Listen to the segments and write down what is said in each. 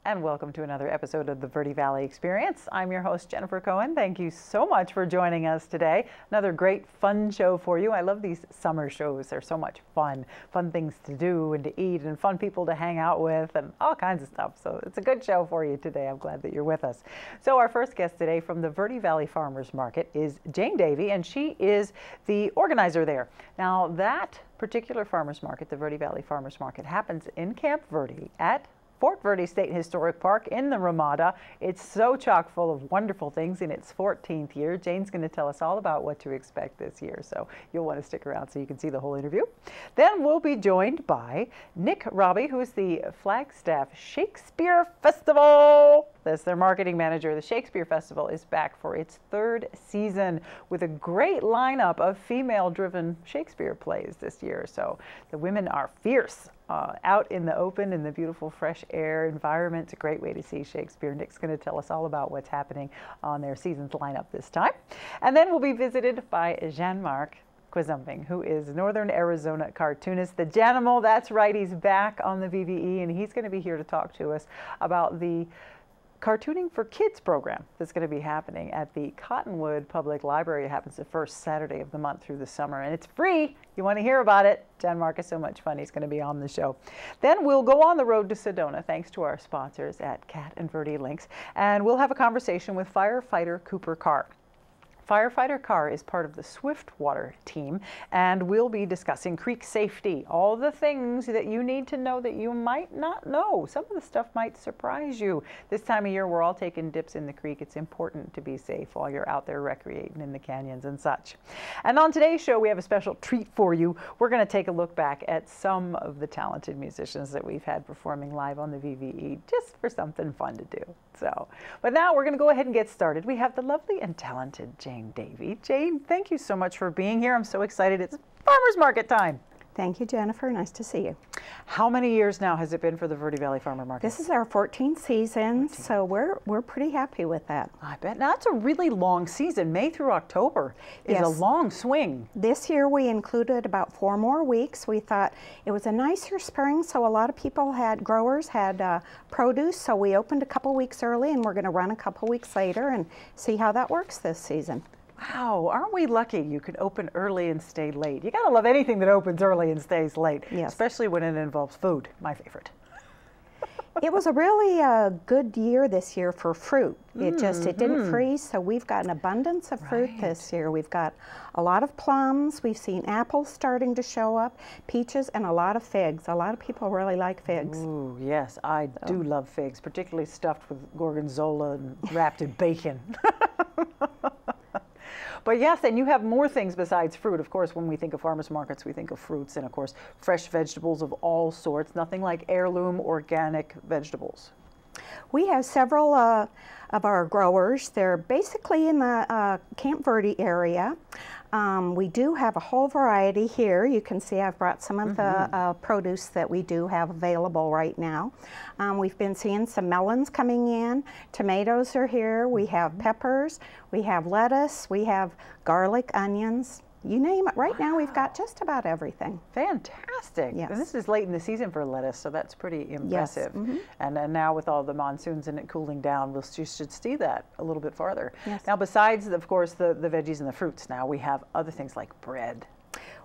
and welcome to another episode of the Verde Valley Experience. I'm your host, Jennifer Cohen. Thank you so much for joining us today. Another great fun show for you. I love these summer shows. They're so much fun. Fun things to do and to eat and fun people to hang out with and all kinds of stuff. So it's a good show for you today. I'm glad that you're with us. So our first guest today from the Verde Valley Farmers Market is Jane Davey, and she is the organizer there. Now that particular farmers market, the Verde Valley Farmers Market, happens in Camp Verde at Fort Verde State Historic Park in the Ramada. It's so chock full of wonderful things in its 14th year. Jane's going to tell us all about what to expect this year, so you'll want to stick around so you can see the whole interview. Then we'll be joined by Nick Robbie, who is the Flagstaff Shakespeare Festival. That's their marketing manager. The Shakespeare Festival is back for its third season with a great lineup of female-driven Shakespeare plays this year. So the women are fierce. Out in the open in the beautiful fresh air environment. It's a great way to see Shakespeare. Nick's going to tell us all about what's happening on their season's lineup this time. And then we'll be visited by Janimal, who is Northern Arizona cartoonist. The Janimal, that's right, he's back on the VVE, and he's going to be here to talk to us about the Cartooning for Kids program that's going to be happening at the Cottonwood Public Library. It happens the first Saturday of the month through the summer, and it's free. You want to hear about it? Janimal is so much fun. He's going to be on the show. Then we'll go on the road to Sedona, thanks to our sponsors at Cat and Verde Links, and we'll have a conversation with Firefighter Carr. Firefighter Carr is part of the Swiftwater team, and we'll be discussing creek safety, all the things that you need to know that you might not know. Some of the stuff might surprise you. This time of year, we're all taking dips in the creek. It's important to be safe while you're out there recreating in the canyons and such. And on today's show, we have a special treat for you. We're going to take a look back at some of the talented musicians that we've had performing live on the VVE, just for something fun to do. But now we're going to go ahead and get started. We have the lovely and talented Jane Davey. Jane, thank you so much for being here. I'm so excited. It's farmers market time. Thank you, Jennifer. Nice to see you. How many years now has it been for the Verde Valley Farmer Market? This is our 14th season, so we're pretty happy with that. I bet. Now, that's a really long season. May through October is a long swing. This year we included about 4 more weeks. We thought it was a nicer spring, so a lot of growers had produce, so we opened a couple weeks early, and we're going to run a couple weeks later and see how that works this season. Wow, aren't we lucky you can open early and stay late? You gotta love anything that opens early and stays late, yes. Especially when it involves food, my favorite. It was a really good year this year for fruit. It didn't freeze, so we've got an abundance of fruit this year. We've got a lot of plums, we've seen apples starting to show up, peaches, and a lot of figs. A lot of people really like figs. Ooh, yes, I do love figs, particularly stuffed with gorgonzola and wrapped in bacon. But yes, and you have more things besides fruit. Of course, when we think of farmers markets, we think of fruits and, of course, fresh vegetables of all sorts. Nothing like heirloom organic vegetables. We have several of our growers. They're basically in the Camp Verde area. We do have a whole variety here. You can see I've brought some of the produce that we do have available right now. We've been seeing some melons coming in. Tomatoes are here. We have peppers. We have lettuce. We have garlic, onions. You name it. Right now we've got just about everything. Fantastic. Yes. And this is late in the season for lettuce, so that's pretty impressive. Yes. And then now with all the monsoons and it cooling down, you should see that a little bit farther. Yes. Now besides, of course, the veggies and the fruits, now we have other things like bread.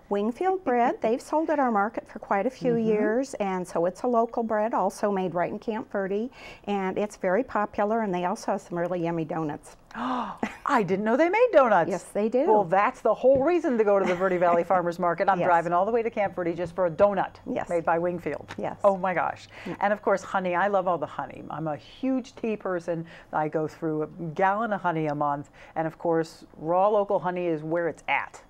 Wingfield bread, they've sold at our market for quite a few years, and so it's a local bread, also made right in Camp Verde, and it's very popular, and they also have some really yummy donuts. Oh, I didn't know they made donuts. Yes, they do. Well, that's the whole reason to go to the Verde Valley Farmers Market. I'm driving all the way to Camp Verde just for a donut made by Wingfield. Yes. Oh my gosh. And of course, honey. I love all the honey. I'm a huge tea person. I go through a gallon of honey a month, and of course, raw local honey is where it's at.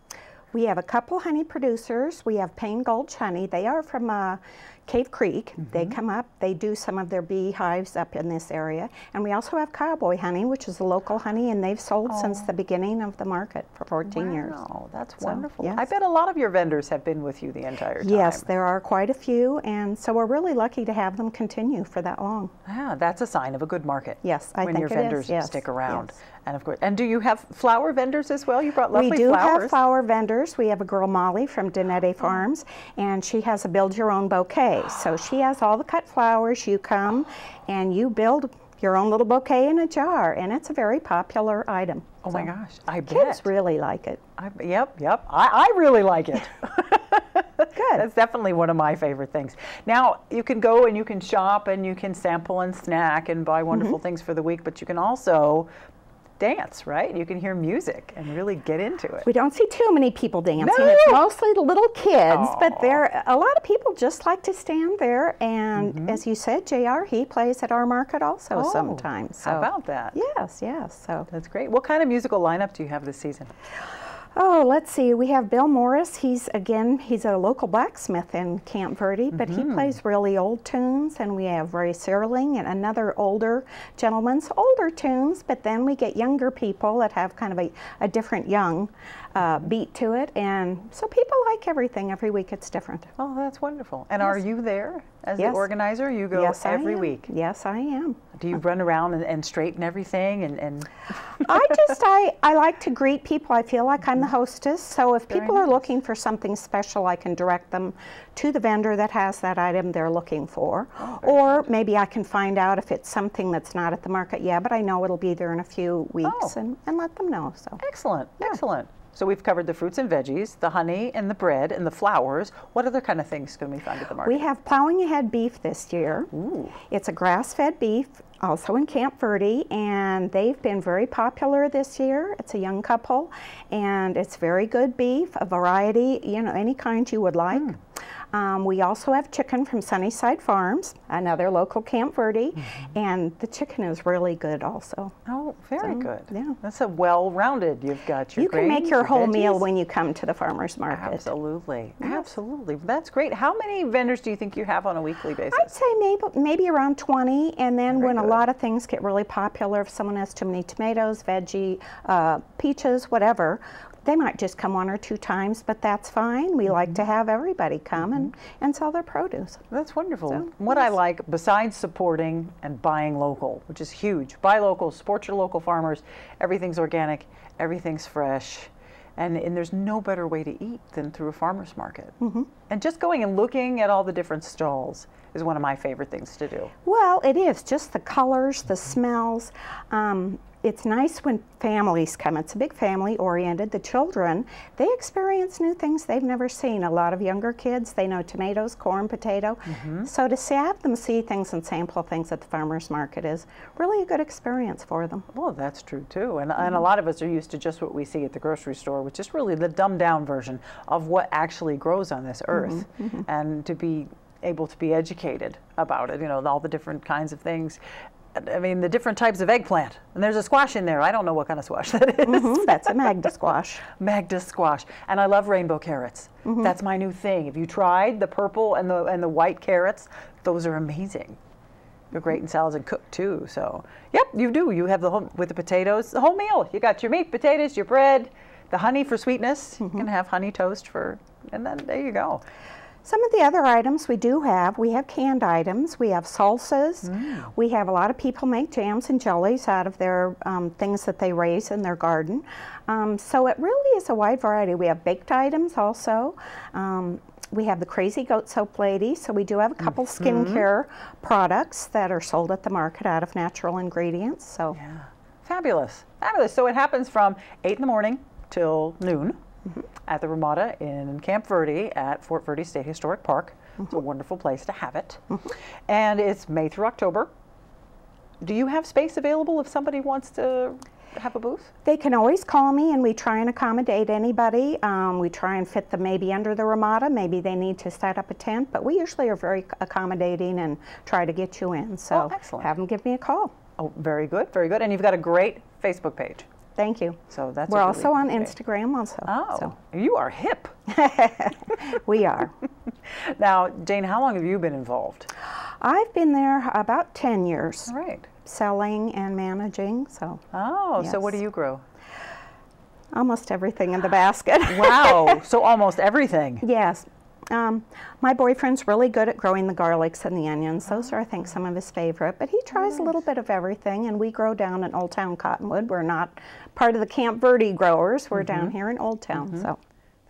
We have a couple honey producers. We have Payne Gulch Honey. They are from Cave Creek. They come up, they do some of their beehives up in this area. And we also have Cowboy Honey, which is a local honey, and they've sold since the beginning of the market for 14 years. Wow, that's wonderful. Yes. I bet a lot of your vendors have been with you the entire time. Yes, there are quite a few, and so we're really lucky to have them continue for that long. Yeah, that's a sign of a good market. Yes, I think when your vendors is. Yes. stick around. Yes. And of course, and do you have flower vendors as well? You brought lovely flowers. We do have flower vendors. We have a girl, Molly, from Donette Farms, and she has a build your own bouquet. bouquet. So she has all the cut flowers. You come and you build your own little bouquet in a jar, and it's a very popular item. Oh my gosh, I bet. Kids really like it. Yep. I really like it. Good. That's definitely one of my favorite things. Now, you can go and you can shop and you can sample and snack and buy wonderful things for the week, but you can also dance, right? You can hear music and really get into it. We don't see too many people dancing. No. It's mostly the little kids, but Aw. there a lot of people just like to stand there. And as you said, JR, he plays at our market also sometimes. So. How about that? Yes. So That's great. What kind of musical lineup do you have this season? oh, let's see. We have Bill Morris. He's a local blacksmith in Camp Verde, but he plays really old tunes. And we have Ray Searling and another older gentleman's older tunes, but then we get younger people that have kind of a different young beat to it. And so people like everything. Every week it's different. Oh, that's wonderful. And are you there as the Yes. organizer? You go Yes, every I am. week. Yes, I am. Do you run around and straighten everything and I like to greet people. I feel like I'm the hostess. So if people are looking for something special, I can direct them to the vendor that has that item they're looking for. Or maybe I can find out if it's something that's not at the market yet, but I know it'll be there in a few weeks and let them know. So Excellent, excellent. So we've covered the fruits and veggies, the honey and the bread and the flowers. What other kind of things can we find at the market? we have Plowing Ahead beef this year. Ooh. It's a grass-fed beef, also in Camp Verde, and they've been very popular this year. It's a young couple, and it's very good beef, a variety, any kind you would like. We also have chicken from Sunnyside Farms, another local Camp Verde, and the chicken is really good also. Oh, very good. Yeah. That's a well-rounded. You've got your You can make grains, your whole meal veggies. when you come to the farmer's market. Absolutely, absolutely. That's great. How many vendors do you think you have on a weekly basis? I'd say maybe around 20, and then Very when a good. lot of things get really popular, if someone has too many tomatoes, veggie, peaches, whatever, they might just come 1 or 2 times, but that's fine. We like to have everybody come and sell their produce. That's wonderful. So, What I like, besides supporting and buying local, which is huge, buy local, support your local farmers, everything's organic, everything's fresh, and there's no better way to eat than through a farmer's market. And just going and looking at all the different stalls is one of my favorite things to do. Well, it is just the colors, the smells. It's nice when families come. It's a big family oriented. The children, they experience new things they've never seen. A lot of younger kids, they know tomatoes, corn, potato. So to have them see things and sample things at the farmer's market is really a good experience for them. Well, that's true too. And a lot of us are used to just what we see at the grocery store, which is really the dumbed down version of what actually grows on this earth. And to be able to be educated about it, all the different kinds of things. I mean, the different types of eggplant. And there's a squash in there. I don't know what kind of squash that is. That's a Magda squash. Magda squash. And I love rainbow carrots. That's my new thing. If you tried the purple and the white carrots, those are amazing. They're great in salads and cooked too. So, yep, you do. You have with the potatoes, the whole meal. You got your meat, potatoes, your bread, the honey for sweetness. You can have honey toast and then there you go. Some of the other items we have canned items. We have salsas. We have a lot of people make jams and jellies out of their things that they raise in their garden. So it really is a wide variety. We have baked items also. We have the Crazy Goat Soap Lady. So we do have a couple skincare products that are sold at the market out of natural ingredients. So yeah, fabulous, fabulous. So it happens from 8 in the morning till noon. At the Ramada in Camp Verde at Fort Verde State Historic Park. It's a wonderful place to have it. And it's May through October. Do you have space available if somebody wants to have a booth? They can always call me and we try and accommodate anybody. We try and fit them maybe under the Ramada. Maybe they need to set up a tent, but we usually are very accommodating and try to get you in. So excellent. Have them give me a call. Oh, very good, very good. And you've got a great Facebook page. Thank you. So that's We're also on Instagram also. Oh, so. You are hip. We are. Now, Jane, how long have you been involved? I've been there about 10 years. All right. Selling and managing. So. Oh, yes. So what do you grow? Almost everything in the basket. Wow, so almost everything. Yes. My boyfriend's really good at growing the garlics and the onions. Those are, I think, some of his favorite. But he tries a little bit of everything, and we grow down in Old Town Cottonwood. We're not part of the Camp Verde growers. We're down here in Old Town. So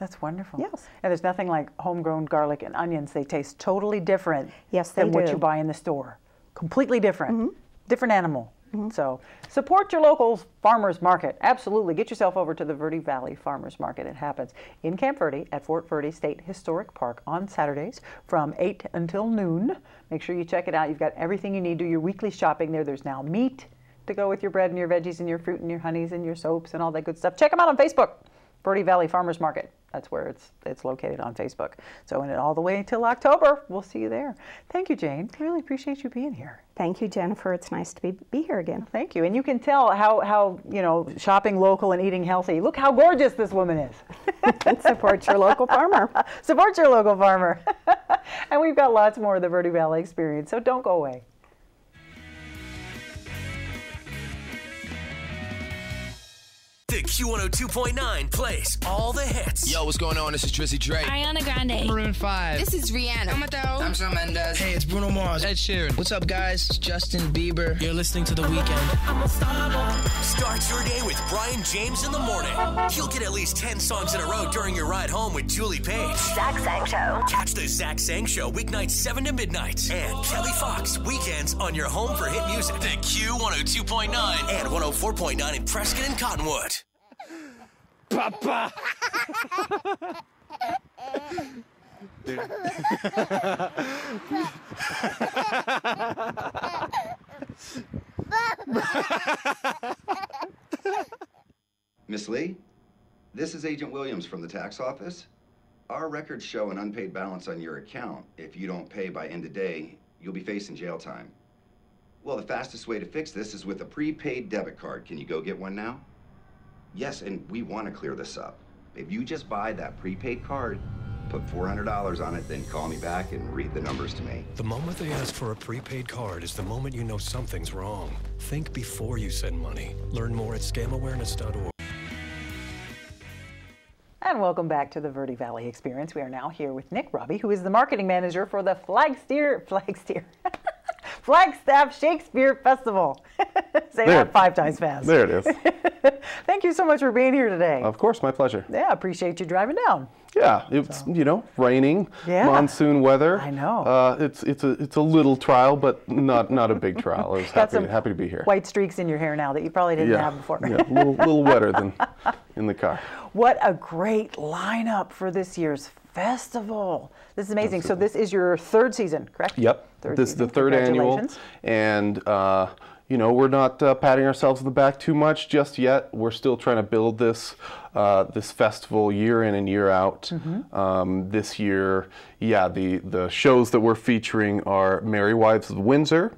That's wonderful. Yes. And there's nothing like homegrown garlic and onions. They taste totally different than what you buy in the store. Completely different. Different animal. So support your local farmers market. Absolutely. Get yourself over to the Verde Valley Farmers Market. It happens in Camp Verde at Fort Verde State Historic Park on Saturdays from 8 until noon. Make sure you check it out. You've got everything you need. Do your weekly shopping there. There's now meat to go with your bread and your veggies and your fruit and your honeys and your soaps and all that good stuff. Check them out on Facebook. Verde Valley Farmers Market. That's where it's located on Facebook. So all the way until October, we'll see you there. Thank you, Jane. Really appreciate you being here. Thank you, Jennifer. It's nice to be here again. Thank you. And you can tell how shopping local and eating healthy. Look how gorgeous this woman is. Support your local farmer. Support your local farmer. And we've got lots more of the Verde Valley Experience, so don't go away. The Q102.9 plays all the hits. Yo, what's going on? This is Drizzy Drake. Ariana Grande. Maroon 5. This is Rihanna. I'm Shawn Mendes. Hey, it's Bruno Mars. Ed Sheeran. What's up, guys? It's Justin Bieber. You're listening to The Weeknd. Start your day with Brian James in the morning. You'll get at least 10 songs in a row during your ride home with Julie Page. Zach Sang Show. Catch the Zach Sang Show weeknights 7 to midnight. And Kelly Fox weekends on your home for hit music. The Q102.9 and 104.9 in Prescott and Cottonwood. Papa! Miss Lee, this is Agent Williams from the tax office. Our records show an unpaid balance on your account. If you don't pay by end of day, you'll be facing jail time. Well, the fastest way to fix this is with a prepaid debit card. Can you go get one now? Yes, and we want to clear this up. If you just buy that prepaid card, put $400 on it, then call me back and read the numbers to me. The moment they ask for a prepaid card is the moment you know something's wrong. Think before you send money. Learn more at scamowareness.org. And welcome back to the Verde Valley Experience. We are now here with Nick Robbie, who is the marketing manager for the Flagstaff Shakespeare Festival. Say that 5 times fast. There it is. Thank you so much for being here today. Of course, my pleasure. Yeah, appreciate you driving down. Yeah, it's raining, monsoon weather. I know. It's a little trial, but not a big trial. I was happy to be here. White streaks in your hair now that you probably didn't have before. Yeah, a little wetter than in the car. What a great lineup for this year's festival. This is amazing. Absolutely. So this is your 3rd season, correct? Yep. This is the 3rd annual, and we're not patting ourselves on the back too much just yet. We're still trying to build this festival year in and year out. This year, the shows that we're featuring are Merry Wives of Windsor,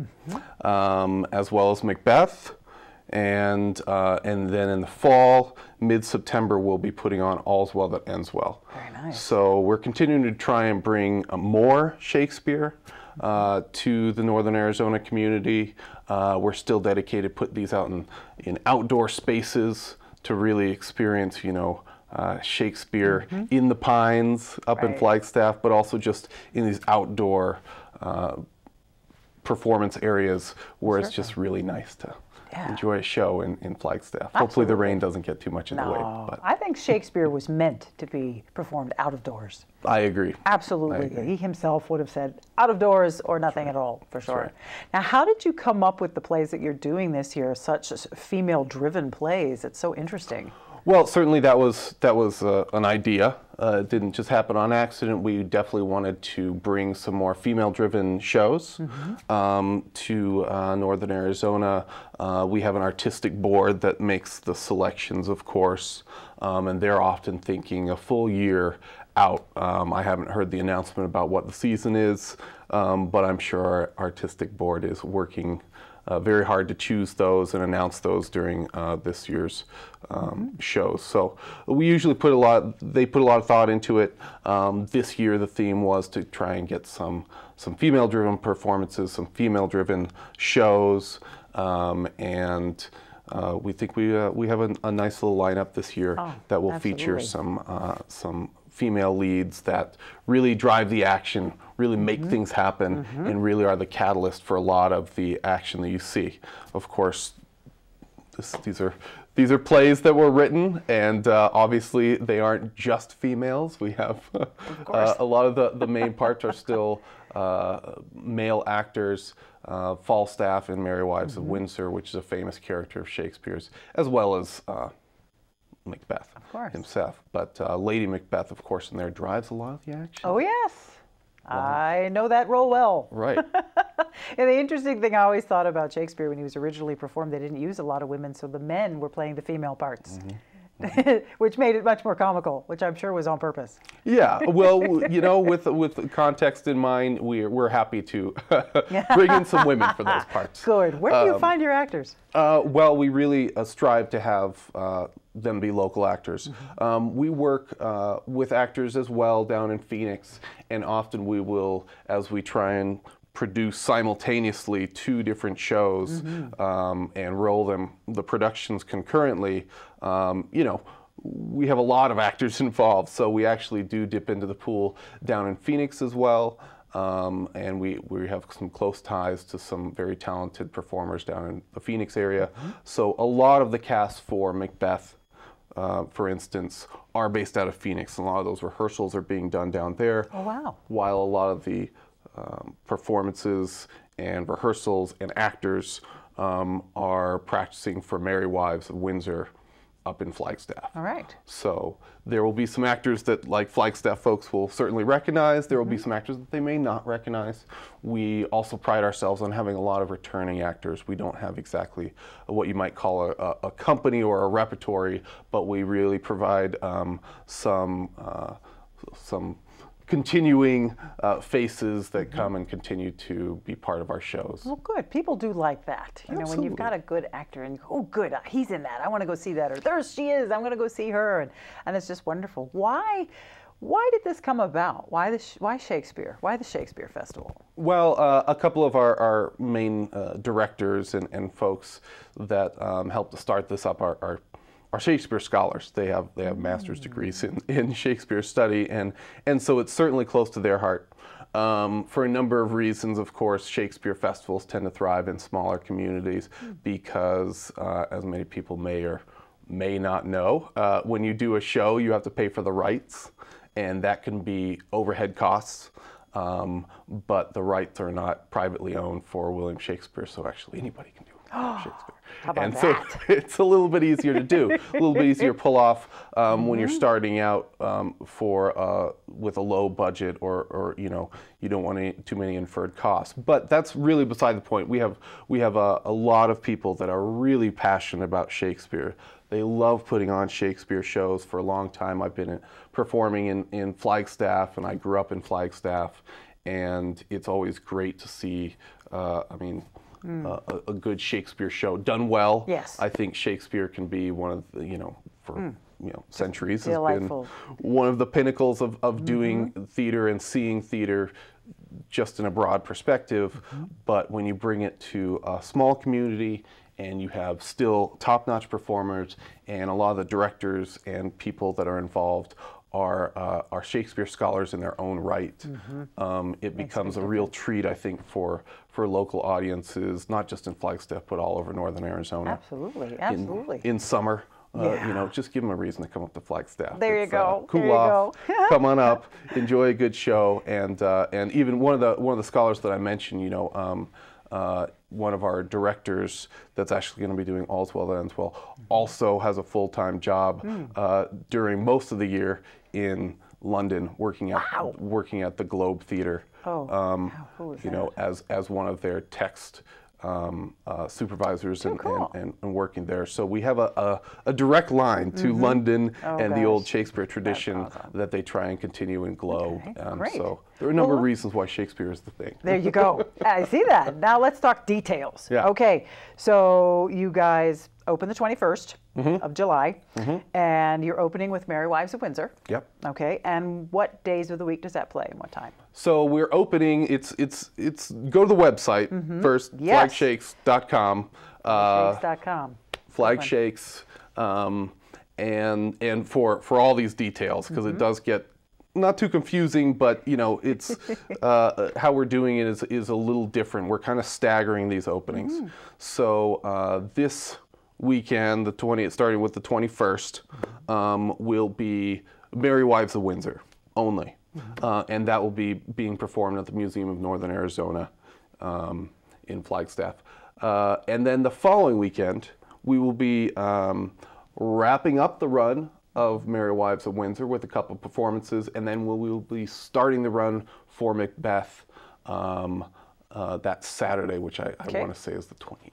as well as Macbeth. And then in the fall, mid-September, we'll be putting on All's Well That Ends Well. Very nice. So we're continuing to try and bring more Shakespeare to the Northern Arizona community. We're still dedicated to put these out in outdoor spaces to really experience, Shakespeare in the Pines up in Flagstaff, but also just in these outdoor performance areas where it's just really nice to enjoy a show in Flagstaff. Hopefully the rain doesn't get too much in the way. But I think Shakespeare was meant to be performed out of doors. I agree. Absolutely. I agree. He himself would have said out of doors or nothing at all, for sure. Right. Now, how did you come up with the plays that you're doing this year, such female-driven plays? It's so interesting. Well, certainly that was an idea. It didn't just happen on accident. We definitely wanted to bring some more female-driven shows to Northern Arizona. We have an artistic board that makes the selections, of course, and they're often thinking a full year out. I haven't heard the announcement about what the season is, but I'm sure our artistic board is working very hard to choose those and announce those during this year's shows. So we usually they put a lot of thought into it. This year the theme was to try and get some female-driven performances, some female-driven shows, and we think we have a nice little lineup this year that will feature some female leads that really drive the action, really make things happen, and really are the catalyst for a lot of the action that you see. Of course, these are These are plays that were written, and obviously they aren't just females. We have a lot of the main parts are still male actors. Falstaff in Merry Wives of Windsor, which is a famous character of Shakespeare's, as well as Macbeth himself. But Lady Macbeth, of course, in there drives a lot of the action. Oh, yes. I know that role well. Right. And the interesting thing I always thought about Shakespeare when he was originally performed, they didn't use a lot of women, so the men were playing the female parts. Which made it much more comical, which I'm sure was on purpose. Yeah, well, you know, with context in mind, we're happy to bring in some women for those parts. Good. Where do you find your actors? Well, we really strive to have them be local actors. We work with actors as well down in Phoenix, and often we will, as we try and produce simultaneously 2 different shows and roll the productions concurrently, you know, we have a lot of actors involved, so we actually do dip into the pool down in Phoenix as well, and we have some close ties to some very talented performers down in the Phoenix area. So a lot of the cast for Macbeth, for instance, are based out of Phoenix. A lot of those rehearsals are being done down there. Oh, wow. While a lot of the performances and rehearsals and actors are practicing for Merry Wives of Windsor up in Flagstaff. All right. So there will be some actors that, like Flagstaff folks, will certainly recognize. There will be some actors that they may not recognize. We also pride ourselves on having a lot of returning actors. We don't have exactly what you might call a company or a repertory, but we really provide some continuing faces that come and continue to be part of our shows. Well, good. People do like that. You know, when you've got a good actor and you go, oh, good, he's in that. I want to go see that. Or there she is. I'm going to go see her. And it's just wonderful. Why did this come about? Why Shakespeare? Why the Shakespeare Festival? Well, a couple of our main directors and folks that helped to start this up are Shakespeare scholars. They have master's degrees in Shakespeare study, and so it's certainly close to their heart. For a number of reasons, of course, Shakespeare festivals tend to thrive in smaller communities because, as many people may or may not know, when you do a show, you have to pay for the rights, and that can be overhead costs. But the rights are not privately owned for William Shakespeare, so actually anybody can do Shakespeare. How about and that? So it's a little bit easier to do, a little bit easier to pull off when you're starting out with a low budget, or you know, you don't want too many inferred costs. But that's really beside the point. We have a lot of people that are really passionate about Shakespeare. They love putting on Shakespeare shows. For a long time, I've been performing in Flagstaff, and I grew up in Flagstaff, and it's always great to see, a good Shakespeare show done well. Yes. I think Shakespeare can be one of the, for centuries has delightful. been one of the pinnacles of doing theater and seeing theater just in a broad perspective. But when you bring it to a small community and you have still top-notch performers, and a lot of the directors and people that are involved are Shakespeare scholars in their own right, it becomes a real treat, I think, for local audiences, not just in Flagstaff, but all over northern Arizona. Absolutely, absolutely. In summer, just give them a reason to come up to Flagstaff. There you go. Cool off. Come on up, enjoy a good show, and even one of the scholars that I mentioned, one of our directors that's actually going to be doing All's Well That Ends Well also has a full-time job during most of the year in London, working at the Globe Theatre. How cool is that? As one of their text supervisors and working there. So we have a direct line to London and the old Shakespeare tradition that they try and continue in Globe. Great. So there are a number of reasons why Shakespeare is the thing. There you go. I see that. Now let's talk details. Yeah. Okay, so you guys open the 21st of July, and you're opening with Merry Wives of Windsor. Yep. Okay, and what days of the week does that play and what time? So we're opening. It's go to the website first. Yes. Flagshakes.com. Flagshakes.com. Flagshakes, and for all these details, because it does get not too confusing, but it's how we're doing it is a little different. We're kind of staggering these openings. So this weekend, the 20th, starting with the 21st, will be Merry Wives of Windsor only. And that will be being performed at the Museum of Northern Arizona in Flagstaff. And then the following weekend, we will be wrapping up the run of Merry Wives of Windsor with a couple of performances, and then we will be starting the run for Macbeth that Saturday, which I want to say is the 28th,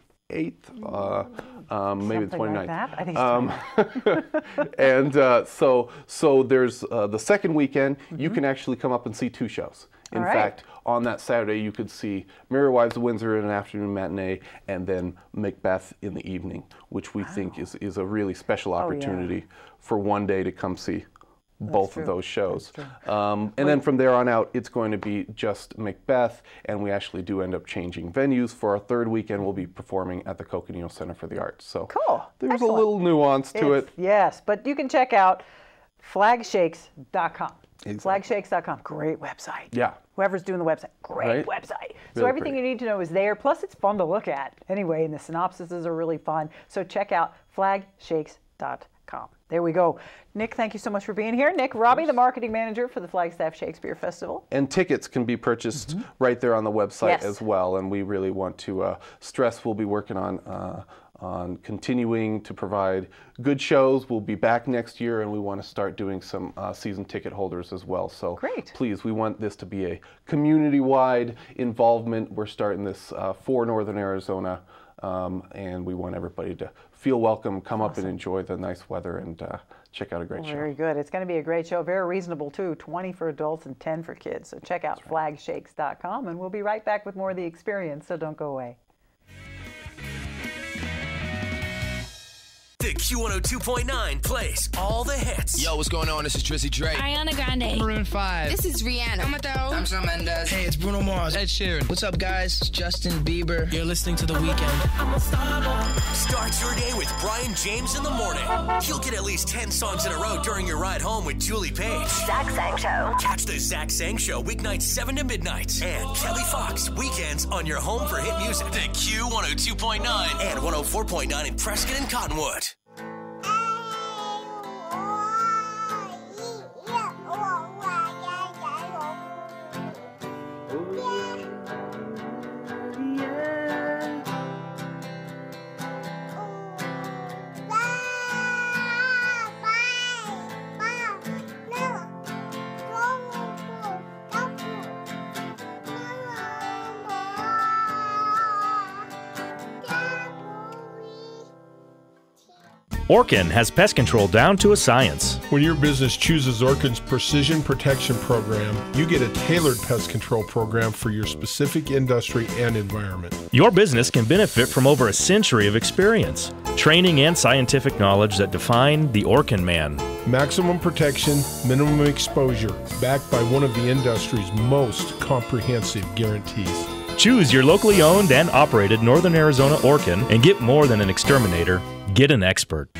maybe the 29th. Like that. I think it's and so there's the second weekend, you can actually come up and see 2 shows. In fact, on that Saturday, you could see Merry Wives of Windsor in an afternoon matinee, and then Macbeth in the evening, which we think is a really special opportunity for one day to come see both of those shows. And then from there on out, it's going to be just Macbeth, and we actually do end up changing venues. For our third weekend, we'll be performing at the Coconino Center for the Arts. So there's a little nuance to it. Yes, but you can check out flagshakes.com. Flagshakes.com, great website. Yeah. Whoever's doing the website, great website. So everything you need to know is there. Plus, it's fun to look at anyway, and the synopsises are really fun. So check out flagshakes.com. There we go. Nick, thank you so much for being here. Nick Robbie, the marketing manager for the Flagstaff Shakespeare Festival. And tickets can be purchased right there on the website as well. And we really want to stress we'll be working on continuing to provide good shows. We'll be back next year, and we want to start doing some season ticket holders as well. So please, we want this to be a community-wide involvement. We're starting this for Northern Arizona, and we want everybody to feel welcome, come up and enjoy the nice weather, and check out a great show. Very good. It's going to be a great show. Very reasonable, too. 20 for adults and 10 for kids. So check out flagshakes.com, and we'll be right back with more of the experience, so don't go away. The Q102.9 plays all the hits. Yo, what's going on? This is Drizzy Drake. Ariana Grande. Maroon 5. This is Rihanna. I'm Shawn Mendes. Hey, it's Bruno Mars. Ed Sheeran. What's up, guys? It's Justin Bieber. You're listening to The Weeknd. Start your day with Brian James in the morning. You'll get at least 10 songs in a row during your ride home with Julie Page. Zach Sang Show. Catch the Zach Sang Show weeknights 7 to midnight. And Kelly Fox weekends on your home for hit music. The Q102.9 and 104.9 in Prescott and Cottonwood. Orkin has pest control down to a science. When your business chooses Orkin's Precision Protection Program, you get a tailored pest control program for your specific industry and environment. Your business can benefit from over a century of experience, training, and scientific knowledge that define the Orkin man. Maximum protection, minimum exposure, backed by one of the industry's most comprehensive guarantees. Choose your locally owned and operated Northern Arizona Orkin and get more than an exterminator. Get an expert.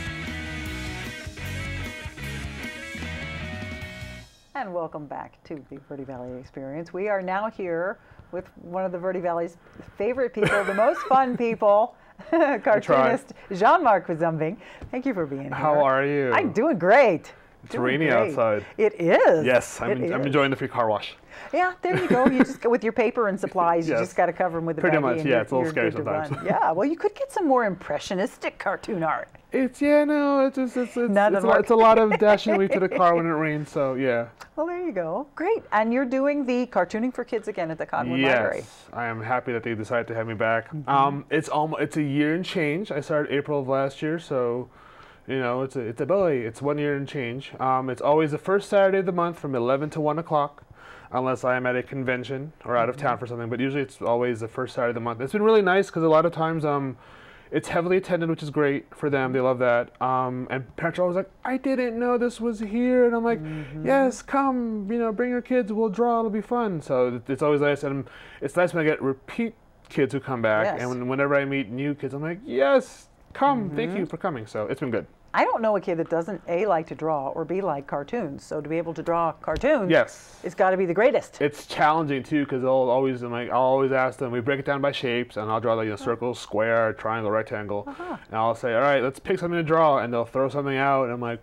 And welcome back to the Verde Valley Experience. We are now here with one of the Verde Valley's favorite people, the most fun people, cartoonist Jean-Marc Zumbing. Thank you for being here. How are you? I'm doing great. It's rainy outside. It is. Yes, I'm enjoying the free car wash. Yeah, there you go. You just go with your paper and supplies. You just got to cover them with the pretty baggie much. Yeah, it's a little scary sometimes. Yeah, well, you could get some more impressionistic cartoon art. It's a lot of dashing away to the car when it rains. So yeah. Well, there you go. Great. And you're doing the cartooning for kids again at the Cottonwood Library. Yes, I am happy that they decided to have me back. It's a year and change. I started April of last year, so. You know, it's 1 year and change. It's always the first Saturday of the month from 11 to 1 o'clock, unless I am at a convention or out of town for something. But usually it's always the first Saturday of the month. It's been really nice because a lot of times it's heavily attended, which is great for them. They love that. And parents are always like, I didn't know this was here. And I'm like, yes, come, bring your kids. We'll draw. It'll be fun. So it's always nice. And it's nice when I get repeat kids who come back. Yes. And whenever I meet new kids, I'm like, yes, come. Thank you for coming. So it's been good. I don't know a kid that doesn't A, like to draw, or B, like cartoons. So to be able to draw cartoons, yes, it's got to be the greatest. It's challenging too, because I'll always ask them. We break it down by shapes, and I'll draw like circle, square, triangle, rectangle, and I'll say, all right, let's pick something to draw, and they'll throw something out, and I'm like,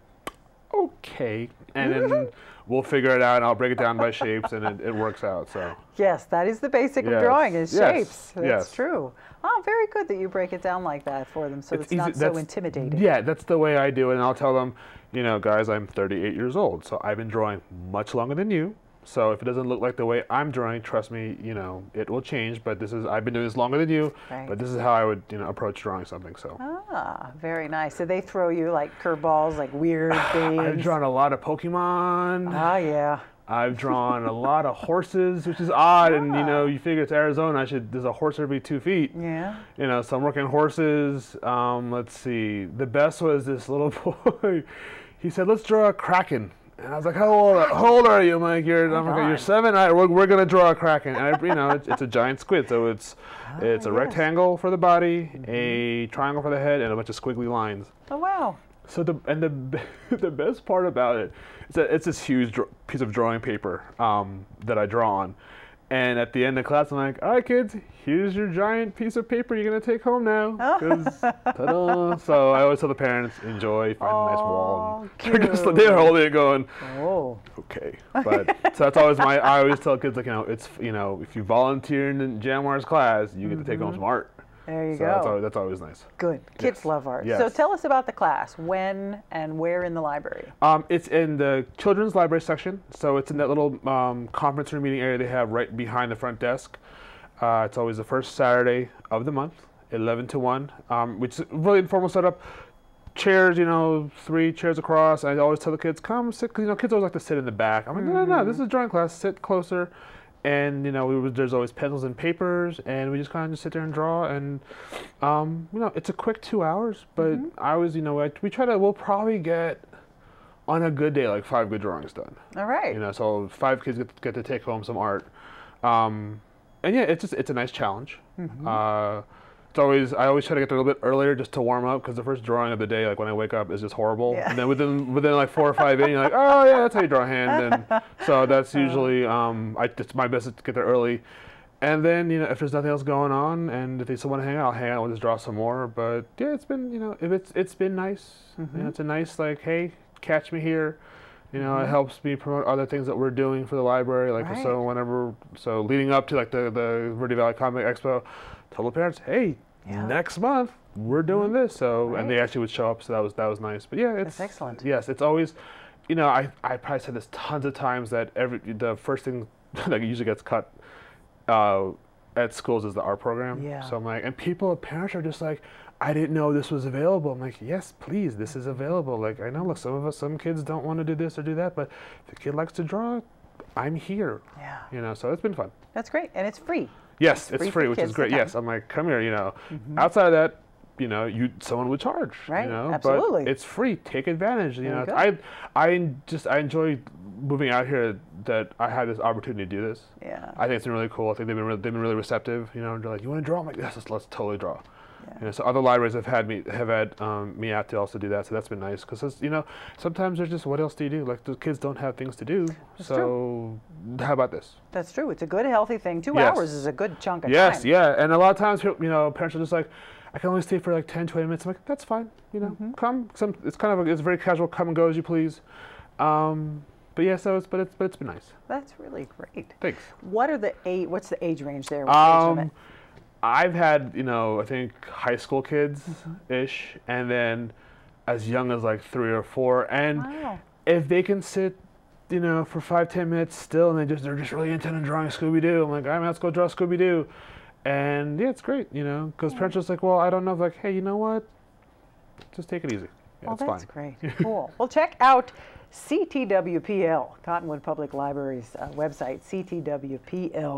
okay, and then we'll figure it out, and I'll break it down by shapes, and it works out. So yes, that is the basic of drawing is shapes. That's true. Oh, very good that you break it down like that for them, so it's not so intimidating. Yeah, that's the way I do it, and I'll tell them, you know, guys, I'm 38 years old, so I've been drawing much longer than you. So if it doesn't look like the way I'm drawing, trust me, you know, it will change. But I've been doing this longer than you. Right. But this is how I would, you know, approach drawing something. So. Ah, very nice. So they throw you like curveballs, like weird things. I've drawn a lot of Pokemon. Ah, yeah. I've drawn a lot of horses, which is odd, and you know, you figure it's Arizona. There's a horse every 2 feet. Yeah. You know, so I'm working horses. Let's see. The best was this little boy. He said, "Let's draw a kraken." And I was like, "How old are you?" I'm like, "You're 7. We're gonna draw a kraken." And you know, it's a giant squid, so it's a rectangle for the body, a triangle for the head, and a bunch of squiggly lines. Oh wow! So the best part about it is that it's this huge piece of drawing paper that I draw on. And at the end of class, I'm like, "All right, kids, here's your giant piece of paper you're going to take home now." Ta-da. So I always tell the parents, enjoy, find a nice wall. And they're holding it going, "Oh, okay." But so that's always I always tell kids, like, you know, it's, you know, if you volunteer in the Januar's class, you get to take home some art. There you go. That's always nice. Good. Kids love art. Yes. So tell us about the class. When and where in the library? It's in the children's library section. So it's in that little conference room meeting area they have right behind the front desk. It's always the first Saturday of the month, 11 to 1, which is a really informal setup. Chairs, you know, 3 chairs across. I always tell the kids, come sit, because, you know, kids always like to sit in the back. I'm like, no, this is a drawing class. Sit closer. And, you know, there's always pencils and papers, and we just kind of just sit there and draw. And, you know, it's a quick 2 hours, but I always, you know, we'll probably get, on a good day, like 5 good drawings done. All right. You know, so 5 kids get to take home some art. And yeah, it's a nice challenge. I always try to get there a little bit earlier just to warm up, because the first drawing of the day, like when I wake up, is just horrible. Yeah. And then within like 4 or 5 in, you're like, oh yeah, that's how you draw a hand. And so that's usually it's my best to get there early. And then, you know, if there's nothing else going on, and if they still want to hang out, I'll hang out and just draw some more. But yeah, it's been, you know, it's been nice. You know, it's a nice, like, hey, catch me here. You know, it helps me promote other things that we're doing for the library. Like, so leading up to like the Verde Valley Comic Expo, tell the parents, hey, next month we're doing this. So and they actually would show up. So that was nice. But yeah, that's excellent. Yes, it's always, you know, I probably said this tons of times that the first thing that usually gets cut at schools is the art program. Yeah. So I'm like, and parents are just like, I didn't know this was available. I'm like, yes, please, this is available. Like, I know, look, some kids don't want to do this or do that, but if the kid likes to draw, I'm here. Yeah. You know, so it's been fun. That's great, and it's free. Yes, it's free, which is great. Yes, I'm like, come here. You know, outside of that, you know, someone would charge. Right. You know, absolutely. But it's free. Take advantage. You know, I enjoy moving out here that I had this opportunity to do this. Yeah. I think it's been really cool. I think they've been really receptive. You know, they're like, you want to draw? I'm like, yes, let's totally draw. Yeah. You know, so other libraries have had me out to also do that, so that's been nice. Because, you know, sometimes there's just, what else do you do? Like, the kids don't have things to do. That's true. How about this? That's true. It's a good, healthy thing. 2 hours is a good chunk of time. Yes, yeah. And a lot of times, you know, parents are just like, I can only stay for like 10, 20 minutes. I'm like, that's fine. You know, come. It's very casual. Come and go as you please. But yeah, but it's been nice. That's really great. Thanks. What's the age range there? Age limit? I've had, you know, I think high school kids-ish, and then as young as like 3 or 4. And if they can sit, you know, for 5-10 minutes still, and they're just really intent on drawing Scooby-Doo, I'm like, all right, let's go draw Scooby-Doo. And yeah, it's great, you know, because parents are just like, well, I don't know, like, hey, you know what? Just take it easy. Yeah, well, that's great. Cool. Well, check out CTWPL, Cottonwood Public Library's website, ctwpl.info.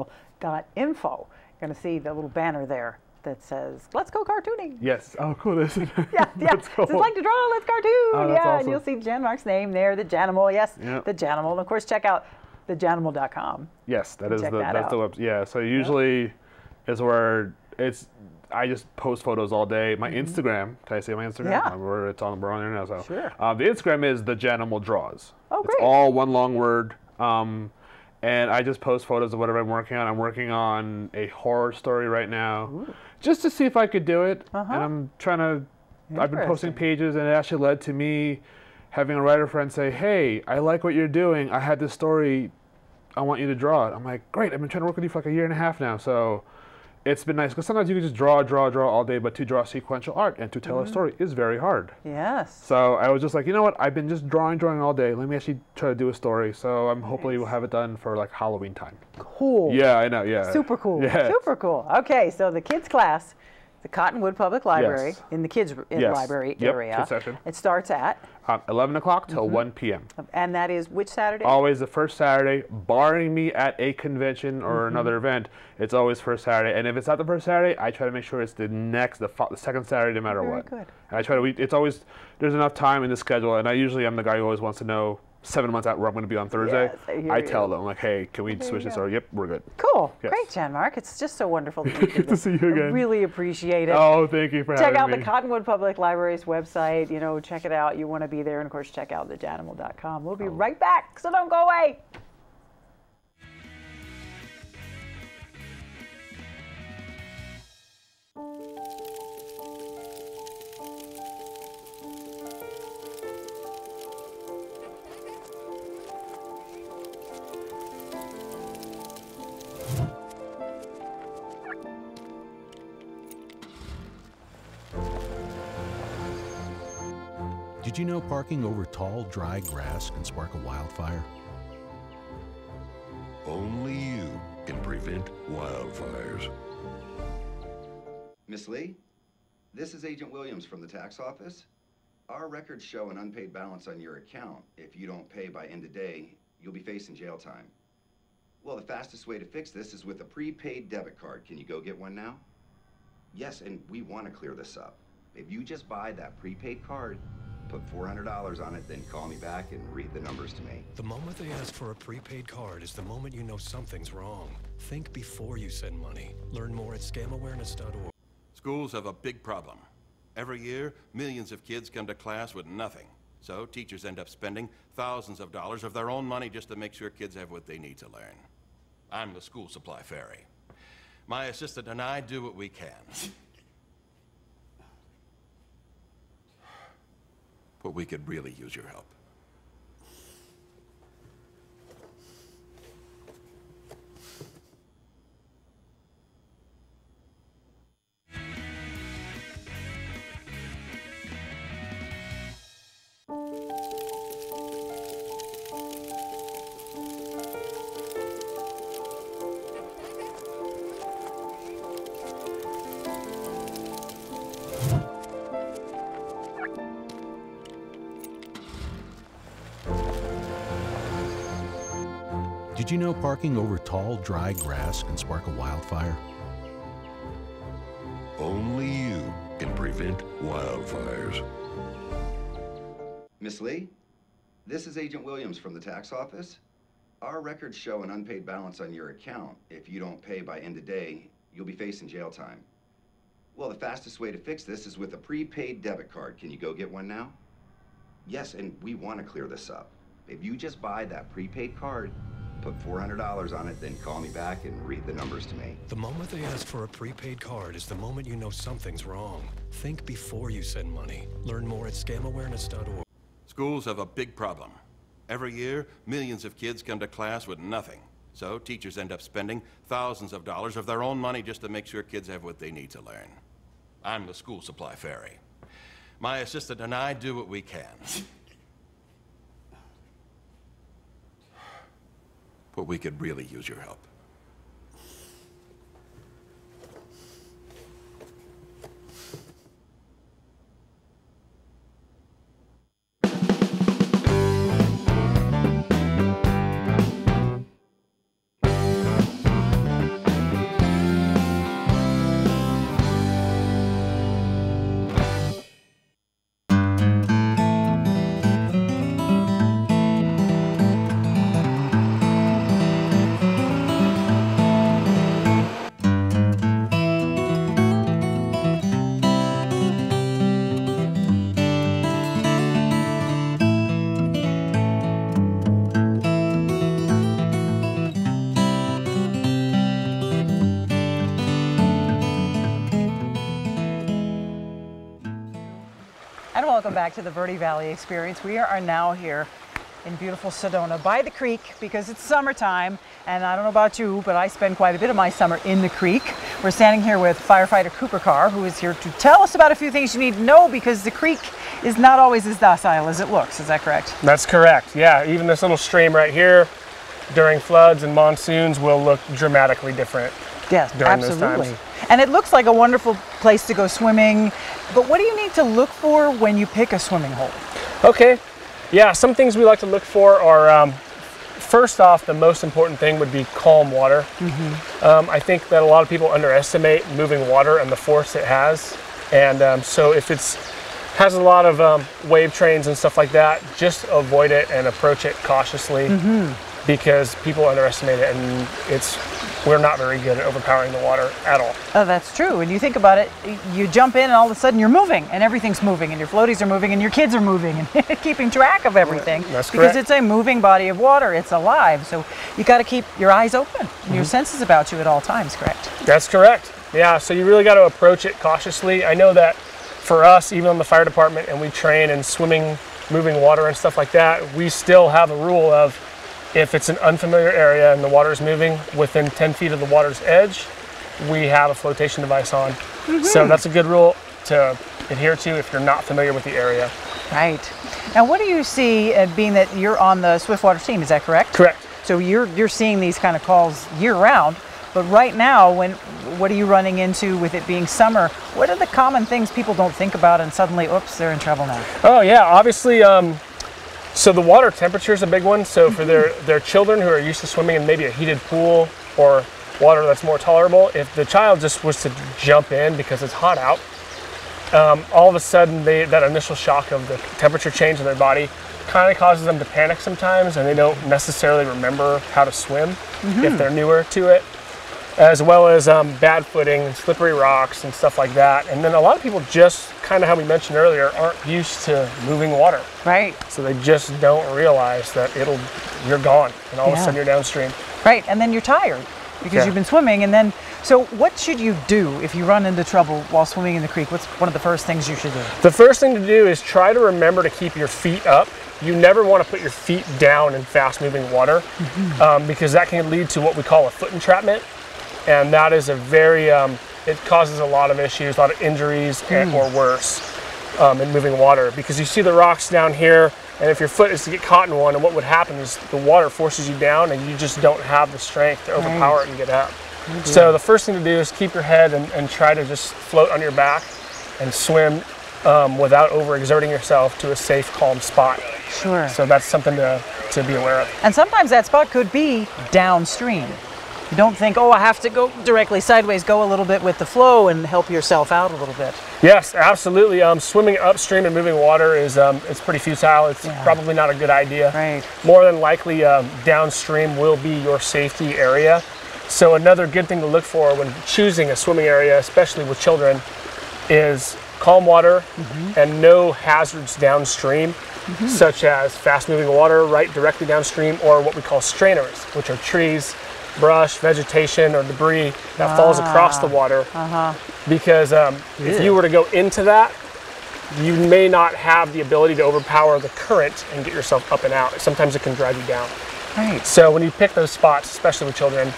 You're going to see the little banner there that says, let's go cartooning. Yes. Oh, cool. Yeah. Let's go. It's like to draw, let's cartoon. Oh, yeah, awesome. And you'll see Jan-Mark's name there, the Janimal. Yes, the Janimal. And of course, check out thejanimal.com. Yes, that's the website. Yeah, so usually is where I just post photos all day. My Instagram, can I say my Instagram? Yeah. We're on there now. So. Sure. The Instagram is the Janimal Draws. Oh, great. It's all one long word. And I just post photos of whatever I'm working on. I'm working on a horror story right now, just to see if I could do it. And I'm trying to, I've been posting pages, and it actually led to me having a writer friend say, hey, I like what you're doing. I had this story. I want you to draw it. I'm like, great. I've been trying to work with you for like a year and a half now. So it's been nice, because sometimes you can just draw all day, but to draw sequential art and to tell a story is very hard. Yes. So I was just like, you know what? I've been just drawing all day. Let me actually try to do a story. So I'm hopefully we'll have it done for like Halloween time. Cool. Yeah, I know. Yeah. Super cool. Yeah. Super cool. Okay, so the kids class, the Cottonwood Public Library, in the kids library area. Kids session. It starts at 11 o'clock till 1 p.m. And that is which Saturday? Always the first Saturday, barring me at a convention or another event. It's always first Saturday, and if it's not the first Saturday, I try to make sure it's the second Saturday, no matter what. Very good. And I try to. It's always there's enough time in the schedule, and I usually am the guy who always wants to know 7 months out where I'm going to be on Thursday. Yes, I tell them like, hey, can we switch this? Or yep, we're good. Cool. Yes. Great, Jan Mark. It's just so wonderful to meet you. Good to see you again. I really appreciate it. Oh, thank you for having me. Check out the Cottonwood Public Library's website. You know, check it out. You want to be there. And, of course, check out thejanimal.com. We'll be right back, so don't go away. Did you know parking over tall, dry grass can spark a wildfire? Only you can prevent wildfires. Miss Lee, this is Agent Williams from the tax office. Our records show an unpaid balance on your account. If you don't pay by end of day, you'll be facing jail time. Well, the fastest way to fix this is with a prepaid debit card. Can you go get one now? Yes, and we want to clear this up. If you just buy that prepaid card, put $400 on it, then call me back and read the numbers to me. The moment they ask for a prepaid card is the moment you know something's wrong. Think before you send money. Learn more at scamowareness.org. Schools have a big problem. Every year, millions of kids come to class with nothing. So teachers end up spending thousands of dollars of their own money just to make sure kids have what they need to learn. I'm the school supply fairy. My assistant and I do what we can. But we could really use your help. Did you know parking over tall, dry grass can spark a wildfire? Only you can prevent wildfires. Miss Lee, this is Agent Williams from the tax office. Our records show an unpaid balance on your account. If you don't pay by end of day, you'll be facing jail time. Well, the fastest way to fix this is with a prepaid debit card. Can you go get one now? Yes, and we want to clear this up. If you just buy that prepaid card, put $400 on it, then call me back and read the numbers to me. The moment they ask for a prepaid card is the moment you know something's wrong. Think before you send money. Learn more at scamowareness.org. Schools have a big problem. Every year, millions of kids come to class with nothing. So teachers end up spending thousands of dollars of their own money just to make sure kids have what they need to learn. I'm the school supply fairy. My assistant and I do what we can. But we could really use your help. Welcome back to the Verde Valley Experience. We are now here in beautiful Sedona by the creek because it's summertime, and I don't know about you, but I spend quite a bit of my summer in the creek. We're standing here with Firefighter Carr, who is here to tell us about a few things you need to know because the creek is not always as docile as it looks. Is that correct? That's correct. Yeah, even this little stream right here during floods and monsoons will look dramatically different. Yes, during absolutely. Those times. And it looks like a wonderful place to go swimming, but what do you need to look for when you pick a swimming hole? Okay, yeah, some things we like to look for are, first off, the most important thing would be calm water. I think that a lot of people underestimate moving water and the force it has, and so if it has a lot of wave trains and stuff like that, just avoid it and approach it cautiously because people underestimate it, and we're not very good at overpowering the water at all. Oh, that's true. When you think about it, you jump in and all of a sudden you're moving and everything's moving and your floaties are moving and your kids are moving and keeping track of everything. That's because correct. it's a moving body of water. It's alive. So you got to keep your eyes open and your senses about you at all times, correct? That's correct. Yeah, so you really got to approach it cautiously. I know that for us, even in the fire department, and we train in swimming, moving water and stuff like that, we still have a rule of if it's an unfamiliar area and the water is moving within 10 feet of the water's edge, we have a flotation device on. So that's a good rule to adhere to if you're not familiar with the area. Right. Now, what do you see, being that you're on the Swiftwater team, is that correct? Correct. So you're seeing these kind of calls year round, but right now, what are you running into with it being summer? What are the common things people don't think about and suddenly, oops, they're in trouble now? Oh yeah, obviously, so the water temperature is a big one. So for their children who are used to swimming in maybe a heated pool or water that's more tolerable, if the child just was to jump in because it's hot out, all of a sudden that initial shock of the temperature change in their body kind of causes them to panic sometimes, and they don't necessarily remember how to swim if they're newer to it, as well as bad footing and slippery rocks and stuff like that. And then a lot of people just, kind of how we mentioned earlier, aren't used to moving water. Right. So they just don't realize that you're gone, and all of a sudden you're downstream. Right, and then you're tired because you've been swimming, and then, so what should you do if you run into trouble while swimming in the creek? What's one of the first things you should do? The first thing to do is try to remember to keep your feet up. You never want to put your feet down in fast-moving water because that can lead to what we call a foot entrapment. And that is a very, it causes a lot of issues, a lot of injuries or worse in moving water, because you see the rocks down here, and if your foot is to get caught in one, and what would happen is the water forces you down and you just don't have the strength to overpower it and get up. So the first thing to do is keep your head and try to just float on your back and swim without overexerting yourself to a safe, calm spot. Sure. So that's something to be aware of. And sometimes that spot could be downstream. You don't think, oh, I have to go directly sideways, go a little bit with the flow and help yourself out a little bit. Yes, absolutely. Swimming upstream and moving water is it's pretty futile. It's probably not a good idea. Right. More than likely, downstream will be your safety area. So another good thing to look for when choosing a swimming area, especially with children, is calm water and no hazards downstream, such as fast-moving water right directly downstream, or what we call strainers, which are trees, brush, vegetation, or debris that falls across the water. Because if you were to go into that, you may not have the ability to overpower the current and get yourself up and out. Sometimes it can drag you down. Right. So when you pick those spots, especially with children,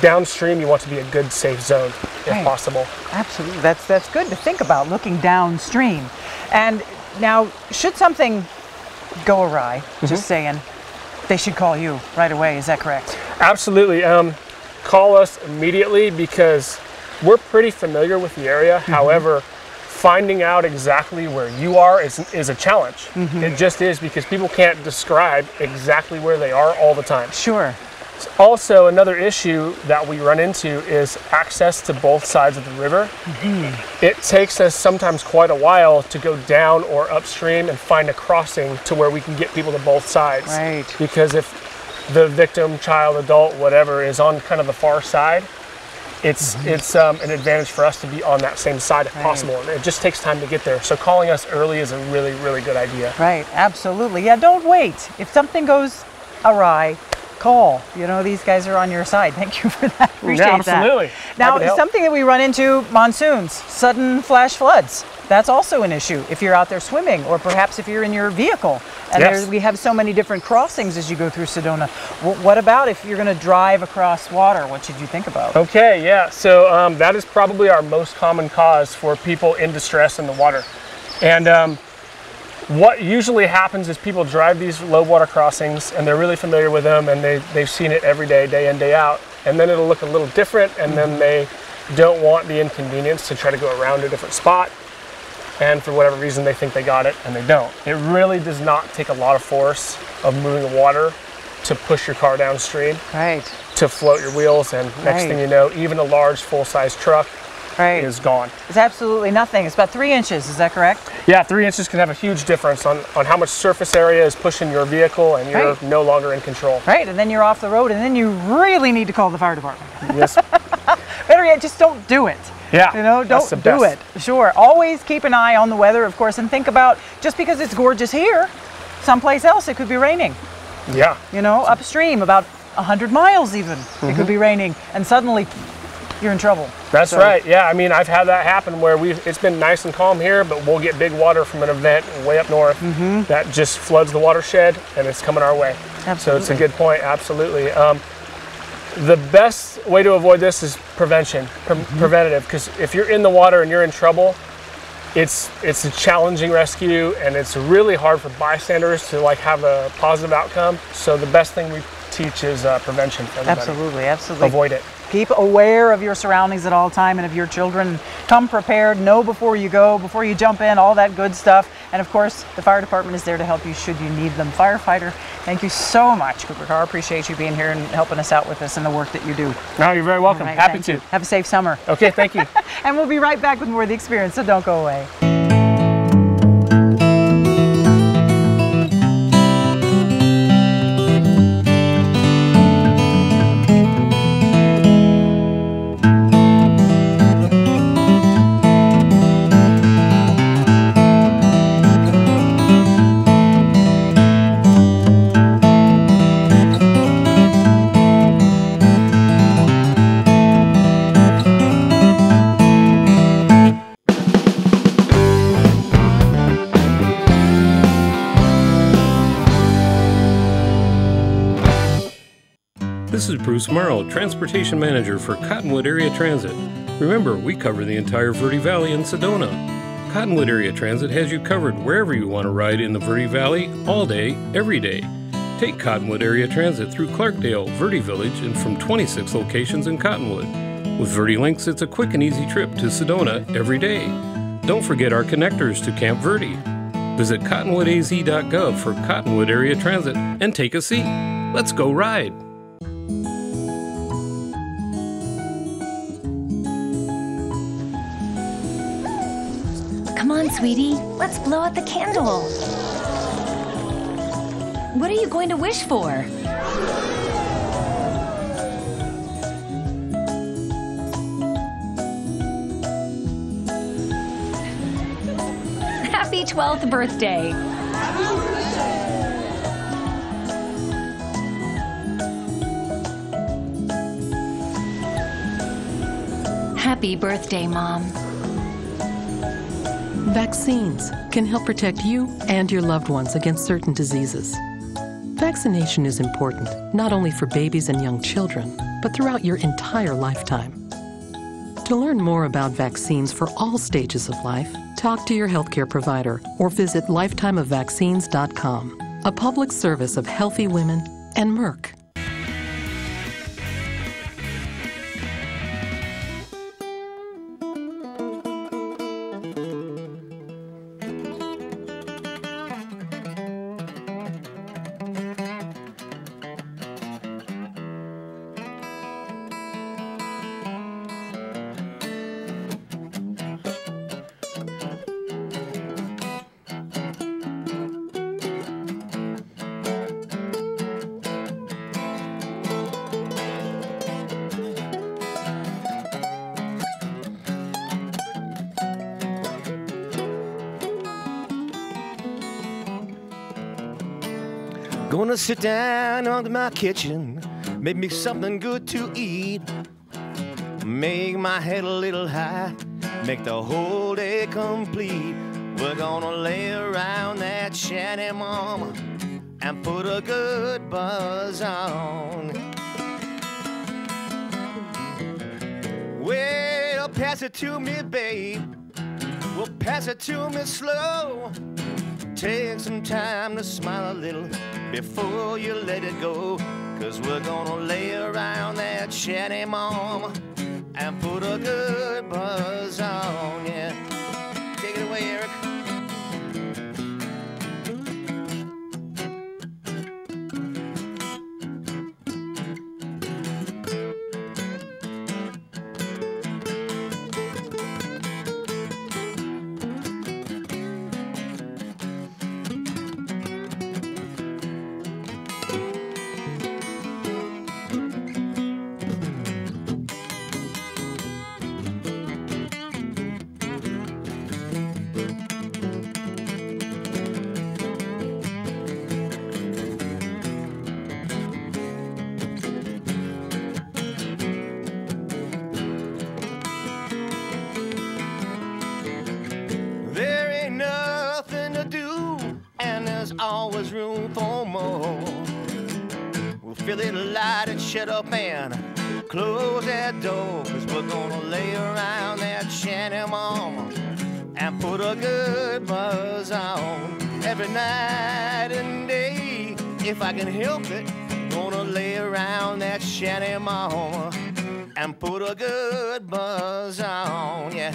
downstream you want to be a good safe zone if possible. Absolutely. That's good to think about, looking downstream. And now, should something go awry, just saying, they should call you right away, is that correct? Absolutely. Call us immediately because we're pretty familiar with the area. However, finding out exactly where you are is a challenge. It just is, because people can't describe exactly where they are all the time. Sure. Also, another issue that we run into is access to both sides of the river. It takes us sometimes quite a while to go down or upstream and find a crossing to where we can get people to both sides. Right. Because if the victim, child, adult, whatever, is on kind of the far side, it's an advantage for us to be on that same side if possible. And it just takes time to get there. So calling us early is a really, really good idea. Right, absolutely. Yeah, don't wait. If something goes awry, call. You know, these guys are on your side. Thank you for that. Appreciate absolutely. that. Now, something that we run into, monsoons, sudden flash floods. that's also an issue if you're out there swimming, or perhaps if you're in your vehicle. And we have so many different crossings as you go through Sedona. What about if you're going to drive across water? What should you think about? Okay, yeah. So that is probably our most common cause for people in distress in the water. And what usually happens is people drive these low water crossings and they're really familiar with them, and they've seen it every day, day in, day out. And then it'll look a little different, and then they don't want the inconvenience to try to go around a different spot. And for whatever reason, they think they got it, and they don't. It really does not take a lot of force of moving the water to push your car downstream, to float your wheels, and next thing you know, even a large full-size truck is gone. It's absolutely nothing. It's about 3 inches, is that correct? Yeah, 3 inches can have a huge difference on how much surface area is pushing your vehicle, and you're no longer in control. Right, and then you're off the road, and then you really need to call the fire department. Yes. Better yet, just don't do it. Yeah, you know, don't do it. Sure. Always keep an eye on the weather, of course, and think about, just because it's gorgeous here, someplace else it could be raining. Yeah. You know, upstream, about 100 miles even, it could be raining, and suddenly you're in trouble. That's right. Yeah, I mean, I've had that happen where it's been nice and calm here, but we'll get big water from an event way up north that just floods the watershed, and it's coming our way. Absolutely. So it's a good point. Absolutely. The best way to avoid this is prevention, preventative, because if you're in the water and you're in trouble, it's a challenging rescue, and it's really hard for bystanders to have a positive outcome. So the best thing we teach is prevention for everybody. Absolutely, absolutely. Avoid it. Keep aware of your surroundings at all time and of your children. Come prepared, know before you go, before you jump in, all that good stuff. And of course, the fire department is there to help you should you need them. Firefighter, thank you so much, Cooper Carr. Appreciate you being here and helping us out with this and the work that you do. No, you're very welcome. Right, happy to. Have a safe summer. Okay, thank you. And we'll be right back with more of the experience, so don't go away. This is Bruce Morrow, Transportation Manager for Cottonwood Area Transit. Remember, we cover the entire Verde Valley and Sedona. Cottonwood Area Transit has you covered wherever you want to ride in the Verde Valley, all day, every day. Take Cottonwood Area Transit through Clarkdale, Verde Village, and from 26 locations in Cottonwood. With Verde Links, it's a quick and easy trip to Sedona every day. Don't forget our connectors to Camp Verde. Visit cottonwoodaz.gov for Cottonwood Area Transit and take a seat. Let's go ride. Come on, sweetie. Let's blow out the candle. What are you going to wish for? Happy 12th birthday. Happy birthday, Mom. Vaccines can help protect you and your loved ones against certain diseases. Vaccination is important, not only for babies and young children, but throughout your entire lifetime. To learn more about vaccines for all stages of life, talk to your healthcare provider or visit lifetimeofvaccines.com, a public service of Healthy Women and Merck. Gonna sit down under my kitchen, make me something good to eat. make my head a little high, make the whole day complete. We're gonna lay around that shanty, mama, and put a good buzz on. Well, pass it to me, babe. Well, pass it to me slow. Take some time to smile a little before you let it go. 'Cause we're gonna lay around that shanty, mama, and put a good buzz on, yeah. Take it away, Eric. Always room for more. We'll fill it, light it, shut up and close that door. 'Cause we're gonna lay around that shanty, mama, and put a good buzz on. Every night and day, if I can help it, gonna lay around that shanty, mama, and put a good buzz on, yeah.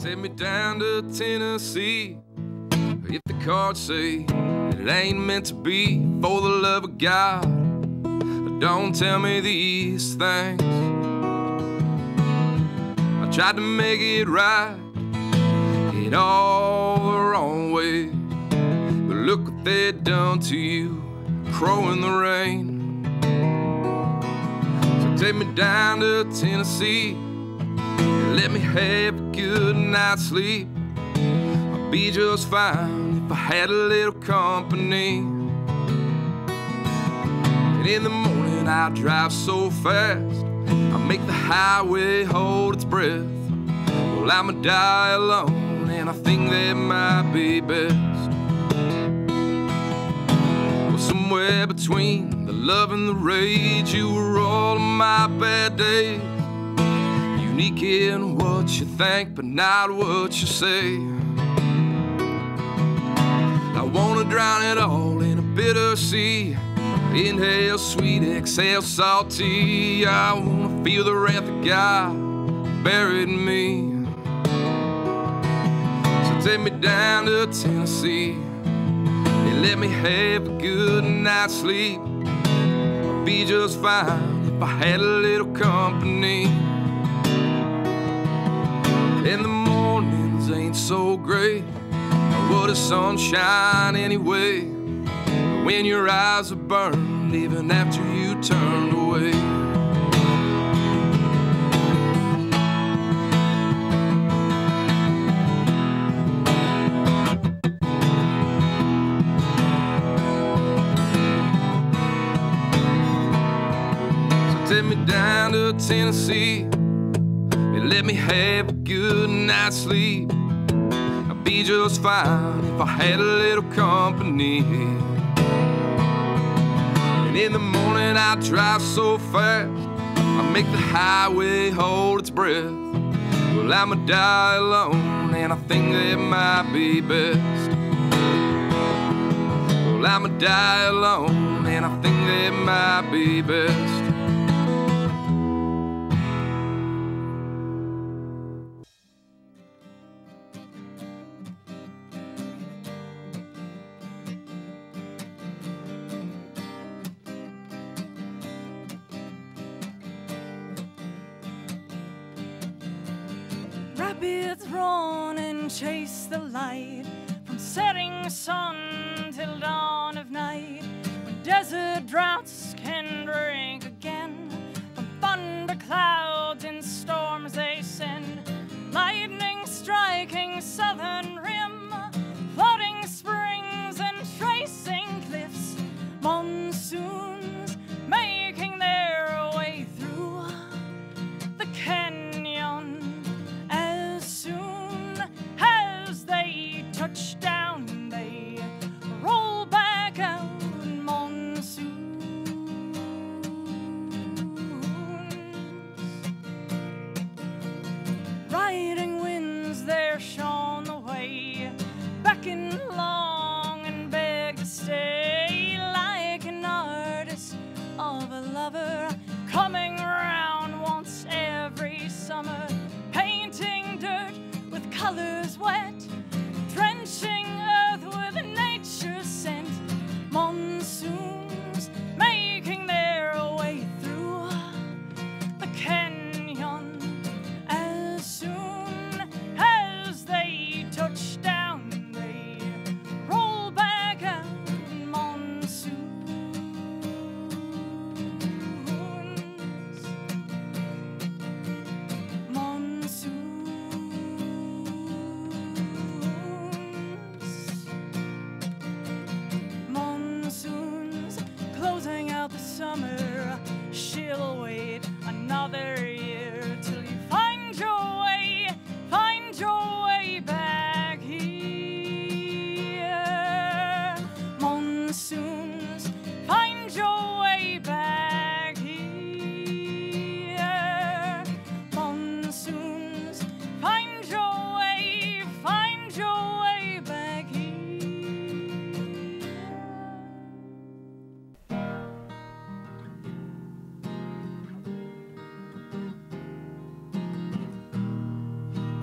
Take me down to Tennessee. If the cards say it ain't meant to be, for the love of God, don't tell me these things. I tried to make it right in all the wrong way, but look what they done to you, crow in the rain. So take me down to Tennessee, let me have a good night's sleep. I'd be just fine if I had a little company. And in the morning I drive so fast, I make the highway hold its breath. Well, I'ma die alone, and I think that might be best. Well, somewhere between the love and the rage, you were all of my bad days. Unique in what you think, but not what you say. I wanna drown it all in a bitter sea. Inhale sweet, exhale salty. I wanna feel the wrath of God buried in me. So take me down to Tennessee and let me have a good night's sleep. I'd be just fine if I had a little company. And the mornings ain't so great, what is sunshine anyway? When your eyes are burned, even after you turned away. So take me down to Tennessee, let me have a good night's sleep. I'd be just fine if I had a little company. And in the morning I drive so fast, I make the highway hold its breath. Well, I'ma die alone, and I think that might be best. Well, I'ma die alone, and I think that might be best. Rabbits run and chase the light from setting sun till dawn of night. When desert droughts can drink again from thunder clouds and storms they send. Lightning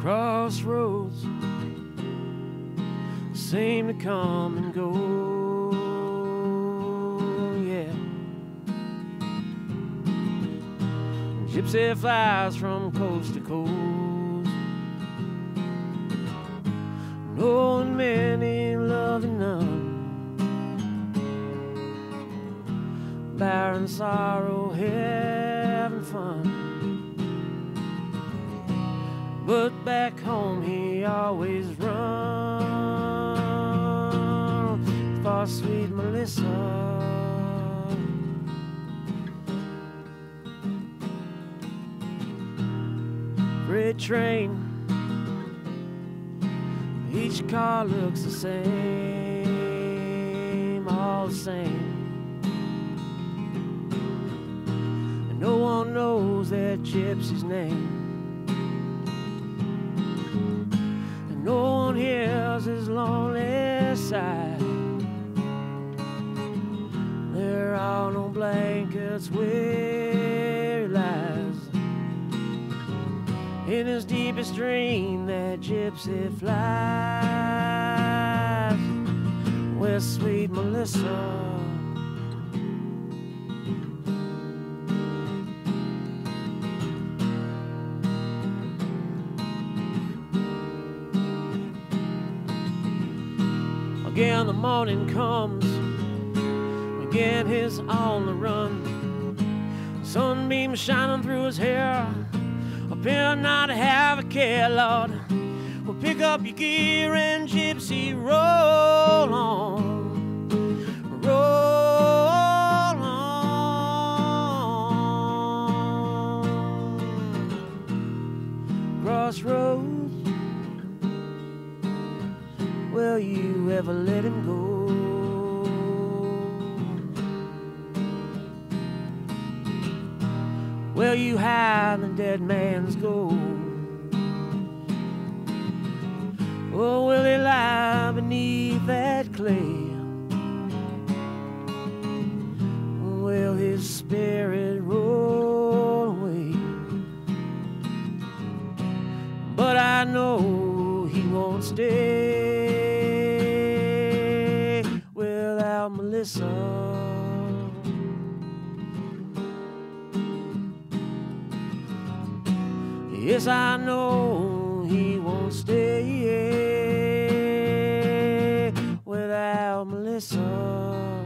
Crossroads seem to come and go, yeah. Gypsy flies from coast to coast, knowing many, loving none. Barren sorrow, having fun. But back home he always runs for sweet Melissa. Freight train, each car looks the same, all the same. And no one knows that gypsy's name. No one hears his lonely sigh. There are no blankets where he lies. In his deepest dream, that gypsy flies with sweet Melissa. Again the morning comes, again he's on the run. Sunbeam shining through his hair, appear not to have a care, Lord. Well, pick up your gear and gypsy, roll on, roll on. Crossroads, will you ever let him go? Will you hide the dead man's gold? Or will he lie beneath that clay? Will his spirit roll away? But I know he won't stay without Melissa. Yes, I know he won't stay without Melissa.